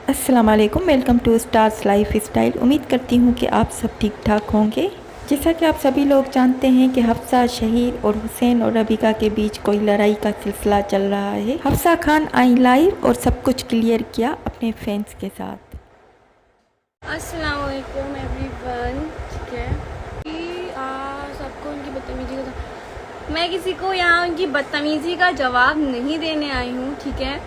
अस्सलाम वालेकुम, welcome to stars lifestyle. उम्मीद करती हूँ कि आप सब ठीक ठाक होंगे। जैसा कि आप सभी लोग जानते हैं कि हफ्सा, शहीर और हुसैन और रबीका के बीच कोई लड़ाई का सिलसिला चल रहा है। हफ्सा खान आई लाइव और सब कुछ क्लियर किया अपने फैंस के साथ। अस्सलाम वालेकुम एवरीवन। ठीक है कि सबको उनकी बदतमीजी का मैं किसी को यहाँ उनकी बदतमीजी का जवाब नहीं देने आई हूँ, ठीक है,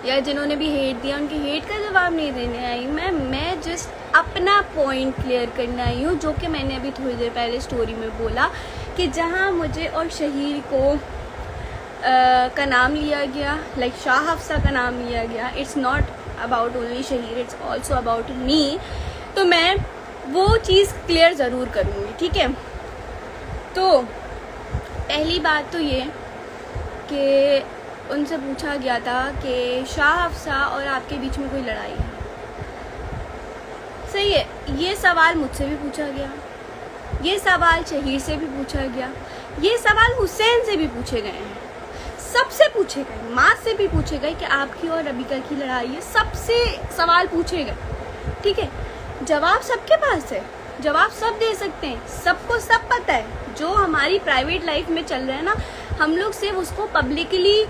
या जिन्होंने भी हेट दिया उनके हेट का जवाब नहीं देने आई हूँ। मैं जस्ट अपना पॉइंट क्लियर करने आई हूँ, जो कि मैंने अभी थोड़ी देर पहले स्टोरी में बोला कि जहाँ मुझे और शहीर को का नाम लिया गया, लाइक शाह हफ्सा का नाम लिया गया, it's not about only Shaheer, it's also about me. तो मैं वो चीज़ क्लियर ज़रूर करूँगी, ठीक है। तो पहली बात तो ये कि उनसे पूछा गया था कि शाह हफ्सा और आपके बीच में कोई लड़ाई है। सही है, ये सवाल मुझसे भी पूछा गया, ये सवाल शहीर से भी पूछा गया, ये सवाल हुसैन से भी पूछे गए हैं, सबसे पूछे गए, माँ से भी पूछे गए कि आपकी और रबीका की लड़ाई है, सबसे सवाल पूछे गए, ठीक है। जवाब सबके पास है, जवाब सब दे सकते हैं, सबको सब पता है। जो हमारी प्राइवेट लाइफ में चल रहा है ना, हम लोग सिर्फ उसको पब्लिकली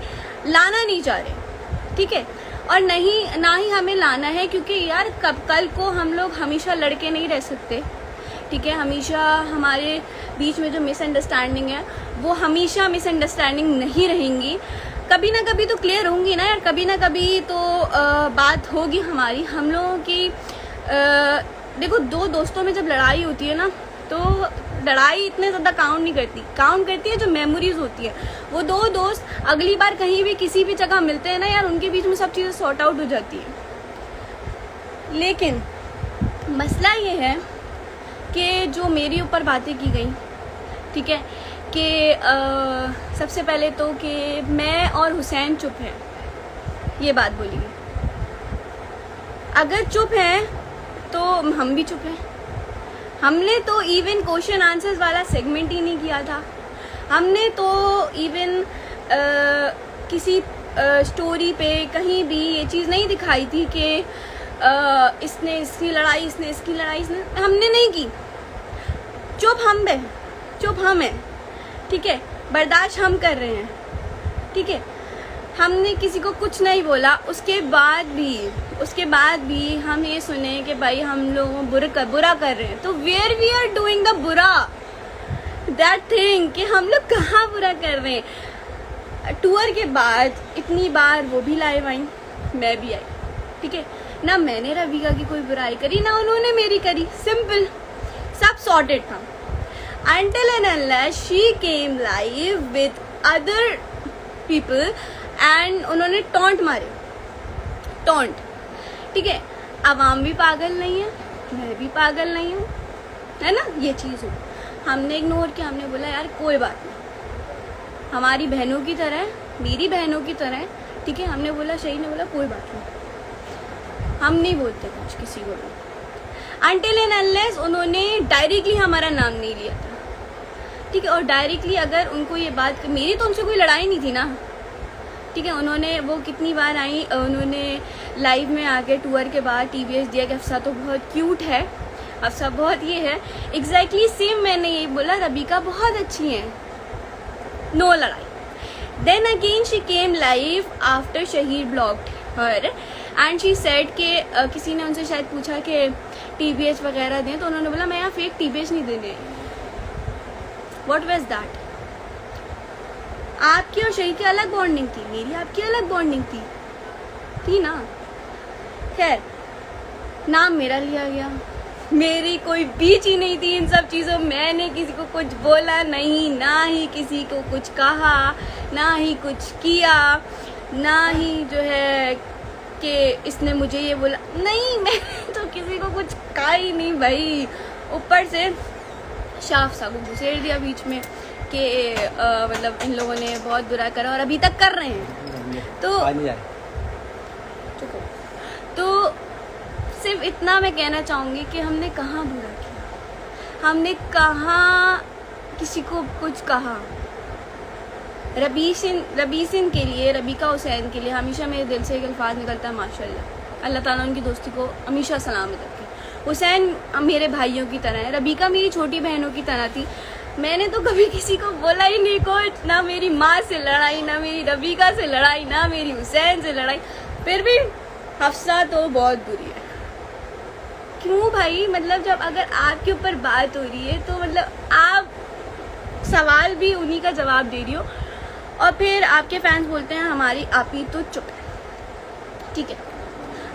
लाना नहीं चाह रहे, ठीक है, और ना ही हमें लाना है, क्योंकि यार कल को हम लोग हमेशा लड़के नहीं रह सकते, ठीक है। हमेशा हमारे बीच में जो मिसअंडरस्टैंडिंग है वो हमेशा मिसअंडरस्टैंडिंग नहीं रहेंगी, कभी ना कभी तो क्लियर होंगी ना यार, कभी ना कभी तो बात होगी हमारी, हम लोगों की। देखो, दो दोस्तों में जब लड़ाई होती है ना, तो लड़ाई इतने ज़्यादा काउंट नहीं करती, काउंट करती है जो मेमोरीज होती है। वो दो दोस्त अगली बार कहीं भी किसी भी जगह मिलते हैं ना यार, उनके बीच में सब चीज़ें सॉर्ट आउट हो जाती है। लेकिन मसला ये है कि जो मेरे ऊपर बातें की गई, ठीक है, कि सबसे पहले तो कि मैं और हुसैन चुप हैं, ये बात बोली गई। अगर चुप हैं तो हम भी चुप हैं। हमने तो इवन क्वेश्चन आंसर्स वाला सेगमेंट ही नहीं किया था, हमने तो इवन किसी स्टोरी पे कहीं भी ये चीज़ नहीं दिखाई थी कि इसने इसकी लड़ाई, इसने इसकी लड़ाई, इसने, हमने नहीं की। चुप हम हैं, चुप हम हैं, ठीक है, बर्दाश्त हम कर रहे हैं, ठीक है। हमने किसी को कुछ नहीं बोला, उसके बाद भी हम ये सुने कि भाई हम लोग बुरा कर रहे हैं, तो where we are doing the बुरा, दैट थिंग, कि हम लोग कहाँ बुरा कर रहे हैं। टूर के बाद इतनी बार वो भी लाइव आई, मैं भी आई, ठीक है ना, मैंने रबीका की कोई बुराई करी ना उन्होंने मेरी करी, सिंपल, सब सॉर्टेड था। Until and unless she came live with other people and उन्होंने टॉन्ट मारे, टॉन्ट, ठीक है। अवाम भी पागल नहीं है, मैं भी पागल नहीं हूँ, है ना, ये चीज़ हो। हमने इग्नोर किया, हमने बोला यार कोई बात नहीं, हमारी बहनों की तरह, मेरी बहनों की तरह, ठीक है। हमने बोला, शहीद ने बोला कोई बात नहीं, हम नहीं बोलते कुछ किसी को भी, Until and unless उन्होंने डायरेक्टली हमारा नाम नहीं लिया था, ठीक है। और डायरेक्टली अगर उनको ये बात, मेरी तो उनसे कोई लड़ाई नहीं थी ना, ठीक है। उन्होंने वो कितनी बार आई, उन्होंने लाइव में आके टूर के बाद टीवीएस दिया कि अफसा तो बहुत क्यूट है, अफसा बहुत ये है, एग्जैक्टली सेम मैंने ये बोला, रबीका बहुत अच्छी है, नो लड़ाई। Then again she came live after Shaheer blocked her and she said के किसी ने उनसे शायद पूछा कि टीबीएच वगैरह दें, तो उन्होंने बोला मैं यहाँ फेक टीबीएच नहीं देने। What was that? आपकी और शहीद की अलग बॉन्डिंग थी, मेरी आपकी अलग बॉन्डिंग थी ना। खैर, नाम मेरा लिया गया, मेरी कोई बीच ही नहीं थी इन सब चीज़ों, मैंने किसी को कुछ बोला नहीं, ना ही किसी को कुछ कहा, ना ही कुछ किया, ना ही जो है कि इसने मुझे ये बोला, नहीं, मैं तो किसी को कुछ कहा ही नहीं भाई। ऊपर से शाह सा को घुसेड़ दिया बीच में कि मतलब इन लोगों ने बहुत बुरा करा और अभी तक कर रहे हैं, तो सिर्फ इतना मैं कहना चाहूँगी कि हमने कहाँ बुरा किया, हमने कहाँ किसी को कुछ कहा। रबीसिन के लिए, रबीका हुसैन के लिए हमेशा मेरे दिल से एक अल्फाज निकलता है, माशाल्लाह। अल्लाह ताला उनकी दोस्ती को हमेशा सलामत रखे। हुसैन मेरे भाइयों की तरह है, रबीका मेरी छोटी बहनों की तरह थी। मैंने तो कभी किसी को बोला ही नहीं कुछ, ना मेरी माँ से लड़ाई, ना मेरी रबीका से लड़ाई, ना मेरी हुसैन से लड़ाई। फिर भी हफ्सा तो बहुत बुरी है। क्यों भाई, मतलब जब अगर आपके ऊपर बात हो रही है तो मतलब आप सवाल भी उन्हीं का जवाब दे रही हो, और फिर आपके फैंस बोलते हैं हमारी आप ही तो चुप है। ठीक है,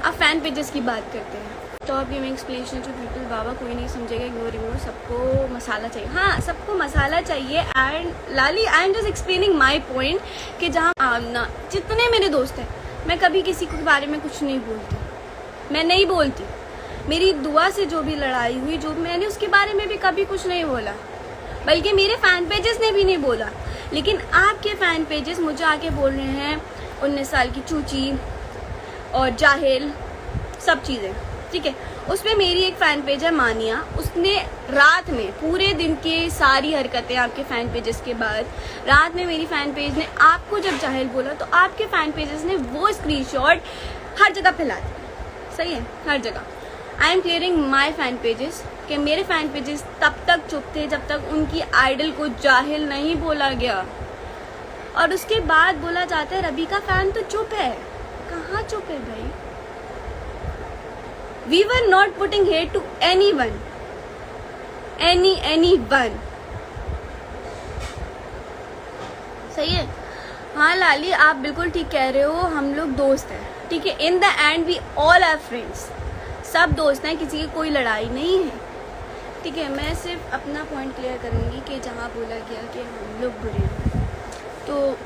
अब फैन पेजेस की बात करते हैं। तो अब गिविंग एक्सप्लेनेशन टू पीपल, बाबा कोई नहीं समझेगा, इग्नोर, सबको मसाला चाहिए। हाँ, सबको मसाला चाहिए। And Lali, I am just explaining my point कि जहाँ आमना, जितने मेरे दोस्त हैं, मैं कभी किसी के बारे में कुछ नहीं बोलती, मैं नहीं बोलती। मेरी दुआ से जो भी लड़ाई हुई, जो मैंने उसके बारे में भी कभी कुछ नहीं बोला, बल्कि मेरे फैन पेजेस ने भी नहीं बोला। लेकिन आपके फैन पेजेस मुझे आके बोल रहे हैं 19 साल की चूची और जाहिल, सब चीज़ें। ठीक है, उसमें मेरी एक फैन पेज है मानिया, उसने रात में पूरे दिन के सारी हरकतें आपके फैन पेजेस के बाद, रात में मेरी फैन पेज ने आपको जब जाहिल बोला तो आपके फैन पेजेस ने वो स्क्रीनशॉट हर जगह फैला दिया। सही है, हर जगह। I am clearing my fan pages कि मेरे फैन पेजेस तब तक चुप थे जब तक उनकी आइडल को जाहिल नहीं बोला गया। और उसके बाद बोला जाता है रबीका फैन तो चुप है। कहाँ चुप है भाई? We were not putting hate to anyone, anyone. सही है। हाँ लाली, आप बिल्कुल ठीक कह रहे हो, हम लोग दोस्त हैं। ठीक है, in the end we all are friends, सब दोस्त हैं, किसी की कोई लड़ाई नहीं है। ठीक है, मैं सिर्फ अपना पॉइंट क्लियर करूँगी कि जहाँ बोला गया कि हम लोग बुरे हैं, तो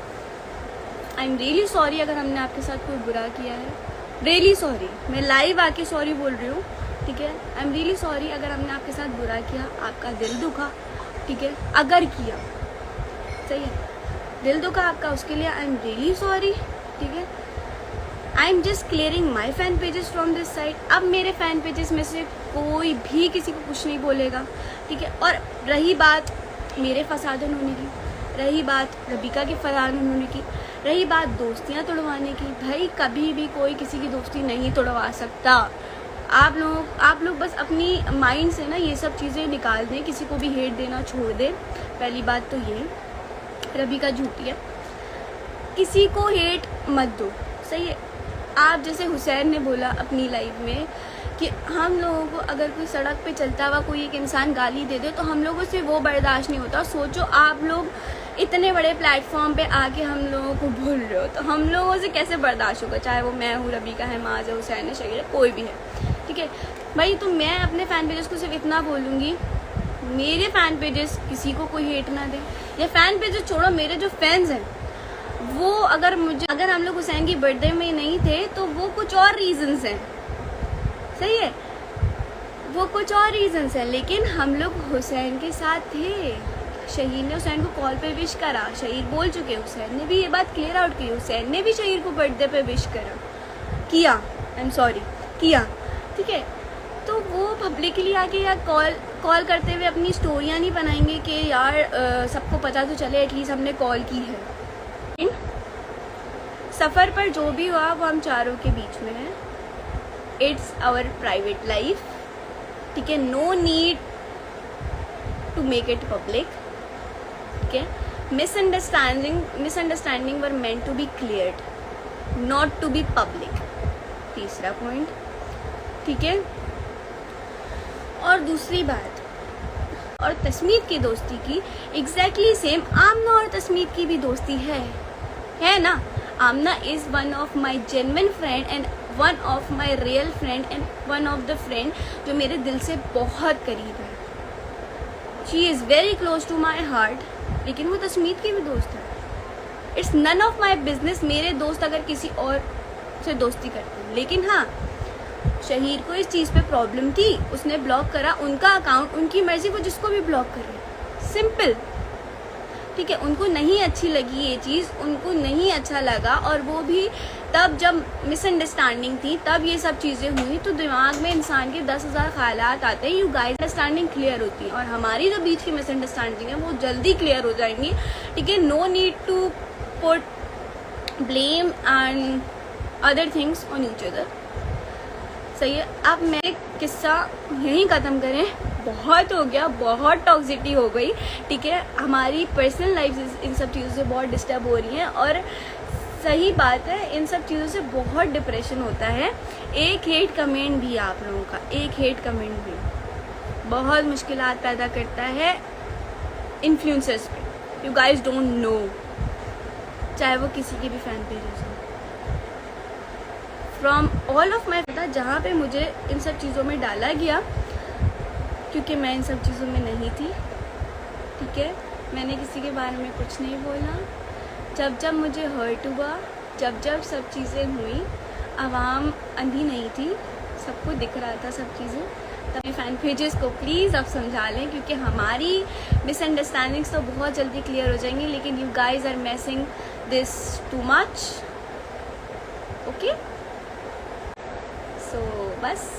आई एम रियली सॉरी अगर हमने आपके साथ कोई बुरा किया है। रियली सॉरी, मैं लाइव आके सॉरी बोल रही हूँ। ठीक है, आई एम रियली सॉरी अगर हमने आपके साथ बुरा किया, आपका दिल दुखा। ठीक है, अगर किया, सही है, दिल दुखा आपका, उसके लिए आई एम रियली सॉरी। ठीक है, I am just clearing my fan pages from this side. अब मेरे फैन पेजेस में से कोई भी किसी को कुछ नहीं बोलेगा। ठीक है, और रही बात मेरे फसादन होने की, रही बात रबीका के फसादन होने की, रही बात दोस्तियां तोड़वाने की, भाई कभी भी कोई किसी की दोस्ती नहीं तोड़वा सकता। आप लोग बस अपनी माइंड से ना ये सब चीज़ें निकाल दें, किसी को भी हेट देना छोड़ दें। पहली बात तो ये, रबीका झूठी है, किसी को हेट मत दो। सही है, आप जैसे हुसैन ने बोला अपनी लाइफ में कि हम लोगों को अगर कोई सड़क पे चलता हुआ कोई एक इंसान गाली दे दे तो हम लोगों से वो बर्दाश्त नहीं होता। सोचो आप लोग इतने बड़े प्लेटफॉर्म पे आके हम लोगों को भूल रहे हो, तो हम लोगों से कैसे बर्दाश्त होगा, चाहे वो मैं हूँ, रबीका है, माज है, हुसैन है, शहीर है, कोई भी है। ठीक है भाई, तो मैं अपने फ़ैन पेजेस को सिर्फ इतना बोलूँगी, मेरे फ़ैन पेजेस किसी को कोई हेट ना दे। ये फ़ैन पेजेस छोड़ो, मेरे जो फैंस हैं वो अगर हम लोग हुसैन की बर्थडे में नहीं थे तो वो कुछ और रीजंस हैं। सही है, वो कुछ और रीजंस हैं, लेकिन हम लोग हुसैन के साथ थे। शहीर ने हुसैन को कॉल पे विश करा, शहीर बोल चुके, हुसैन ने भी ये बात क्लियर आउट की, हुसैन ने भी शहीर को बर्थडे पे विश किया, आई एम सॉरी, किया। ठीक है, तो वो पब्लिकली आके यार कॉल करते हुए अपनी स्टोरियाँ नहीं बनाएंगे कि यार सबको पता तो चले एटलीस्ट हमने कॉल की है। सफ़र पर जो भी हुआ वो हम चारों के बीच में है, इट्स आवर प्राइवेट लाइफ। ठीक है, no need to make it public. ठीक है, misunderstanding were meant to be cleared, not to be public. तीसरा पॉइंट। ठीक है, और दूसरी बात, और तस्मीत की दोस्ती की एग्जैक्टली सेम आमना और तस्मीत की भी दोस्ती है ना। Aamna is one of my genuine friend and one of my real friend and one of the friend जो मेरे दिल से बहुत करीब है। She is very close to my heart, लेकिन वो तस्मीत की भी दोस्त है। It's none of my business मेरे दोस्त अगर किसी और से दोस्ती करते हैं, लेकिन हाँ शहीर को इस चीज़ पे प्रॉब्लम थी, उसने ब्लॉक करा उनका अकाउंट, उनकी मर्जी, वो जिसको भी ब्लॉक करे, सिंपल। ठीक है, उनको नहीं अच्छी लगी ये चीज़, उनको नहीं अच्छा लगा, और वो भी तब जब मिसअंडरस्टैंडिंग थी तब ये सब चीज़ें हुई, तो दिमाग में इंसान के 10,000 ख्यालात आते हैं, यू गाइस अंडरस्टैंडिंग क्लियर होती है, और हमारी जो बीच की मिसअंडरस्टैंडिंग है वो जल्दी क्लियर हो जाएंगी। ठीक है, no need to put blame and other things on each other. सही है। अब मैं किस्सा यहीं ख़त्म करें, बहुत हो गया, बहुत टॉक्सिसिटी हो गई, ठीक है। हमारी पर्सनल लाइफ इन सब चीज़ों से बहुत डिस्टर्ब हो रही हैं और सही बात है, इन सब चीज़ों से बहुत डिप्रेशन होता है। एक हेट कमेंट भी आप लोगों का, एक हेट कमेंट भी बहुत मुश्किलात पैदा करता है इन्फ्लुएंसर्स पे। यू गाइज डोंट नो, चाहे वो किसी के भी फैन पेजेस हो, फ्रॉम ऑल ऑफ माई पता जहाँ पे मुझे इन सब चीज़ों में डाला गया, क्योंकि मैं इन सब चीज़ों में नहीं थी, ठीक है। मैंने किसी के बारे में कुछ नहीं बोला। जब जब मुझे हर्ट हुआ, जब जब सब चीज़ें हुई, आवाम अंधी नहीं थी, सबको दिख रहा था सब चीज़ें। तभी फैन पेजेस को प्लीज़ आप समझा लें, क्योंकि हमारी मिसअंडरस्टैंडिंग्स तो बहुत जल्दी क्लियर हो जाएंगी, लेकिन you guys are messing this too much, okay. So बस